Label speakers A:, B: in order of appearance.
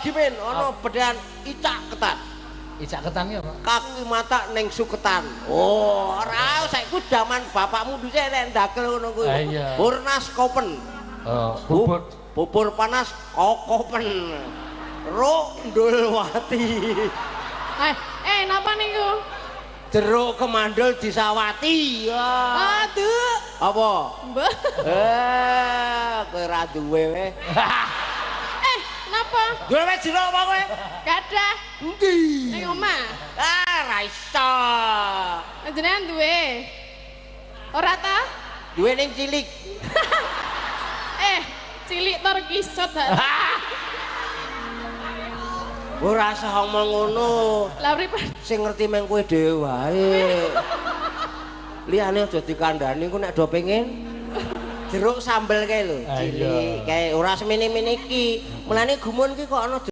A: Gimin ana bedhehan icak ketan.
B: Icak ketan ki apa?
A: Kaki mata ning suketan. Oh, ora saiki zaman bapakmu dhisik nek ndakel ngono kuwi.
B: Iya.
A: Burnas kopen.
B: Bubur.
A: Bubur panas kokopen. Ro ndulwati.
C: Napa niku?
A: Jeruk kemandul disawati.
C: Aduh.
A: Apa?
C: Mbah.
A: Kowe ora duwe we.
C: Napa?
A: Duwe wis jeruk apa kowe?
C: Gadah.
A: Endi?
C: Ning omah.
A: Ra iso.
C: Jenengan duwe. Ora ta?
A: Duwe ning cilik.
C: Cilik tor kisut.
A: Ora usah omong ngono.
C: Lah pripun?
A: Sing ngerti meng kowe dhewe wae. Liyane aja dikandhani ku nek do pengen jeruk sambel kae lho, cilik kae ora semene-mene iki. Mulane gumun ki kok ana